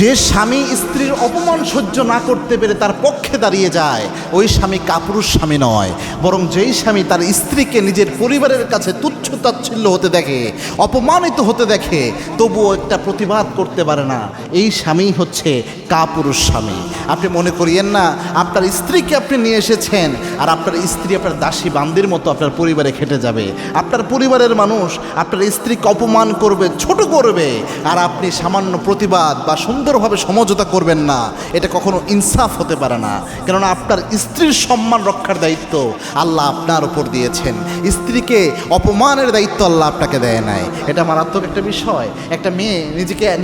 যে স্বামী স্ত্রীর অপমান সহ্য না করতে পেরে তার পক্ষে দাঁড়িয়ে যায়, ওই স্বামী কাপুরুষ স্বামী নয়, বরং যেই স্বামী তার স্ত্রীকে নিজের পরিবারের কাছে তুচ্ছ তাচ্ছিল্য হতে দেখে, অপমানিত হতে দেখে, তবুও একটা প্রতিবাদ করতে পারে না, এই স্বামী হচ্ছে কাপুরুষ স্বামী। আপনি মনে করিয়েন না আপনার স্ত্রীকে আপনি নিয়ে এসেছেন আর আপনার স্ত্রী আপনার দাসী বান্দির মতো আপনার পরিবারে খেটে যাবে। আপনার পরিবারের মানুষ আপনার স্ত্রীকে অপমান করবে, ছোট করবে, আর আপনি সামান্য প্রতিবাদ বা সুন্দরভাবে সমঝোতা করবেন না। এটা কখনো ইনসাফ হতে পারে না। কেননা আপনার স্ত্রীর সম্মান রক্ষার দায়িত্ব আল্লাহ আপনার উপর দিয়েছেন, স্ত্রীকে অপমানের দায়িত্ব আল্লাহ আপনাকে দেয় নাই। এটা মারাত্মক একটা বিষয়। একটা মেয়ে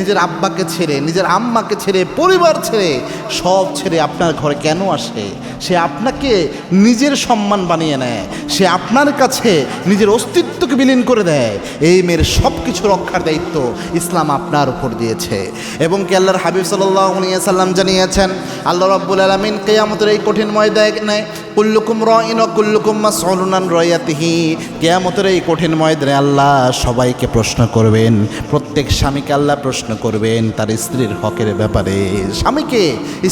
নিজের আব্বাকে ছেড়ে, নিজের আম্মাকে ছেড়ে, পরিবার ছেড়ে, সব ছেড়ে আপনার ঘরে কেন আসে? সে আপনাকে নিজের সম্মান বানিয়ে নেয়, সে আপনার কাছে নিজের অস্তিত্বকে বিলীন করে দেয়। এই মেয়ের সব কিছু রক্ষার দায়িত্ব ইসলাম আপনার উপর দিয়েছে। এবং কি আল্লাহর হাবিব সাল্লাল্লাহু আলাইহি ওয়াসাল্লাম জানিয়েছেন, আল্লাহ রাব্বুল আলামিন কিয়ামতের এই কঠিন ময়দানে কুল্লুকুম রাইন ওয়া কুল্লুকুম মাসউলুন আন রাইয়াতিহি, কিয়ামতের এই কঠিন ময়দানে আল্লাহ সবাইকে প্রশ্ন করবেন। প্রত্যেক স্বামীকে আল্লাহ প্রশ্ন করবেন তার স্ত্রীর হকের ব্যাপারে। স্বামীকে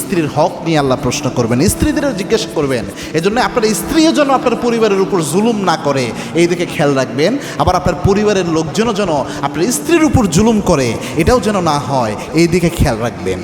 স্ত্রীর হক নিয়ে আল্লাহ প্রশ্ন করবেন, স্ত্রীদেরও জিজ্ঞেস করবেন। এজন্য আপনার স্ত্রীও যেন আপনার পরিবারের উপর জুলুম না করে, এই দিকে খেয়াল রাখবেন। আবার আপনার পরিবারের লোকজনও যেন আপনার স্ত্রীর উপর জুলুম করে, এটাও যেন না হয়, এই দিকে খেয়াল রাখবেন।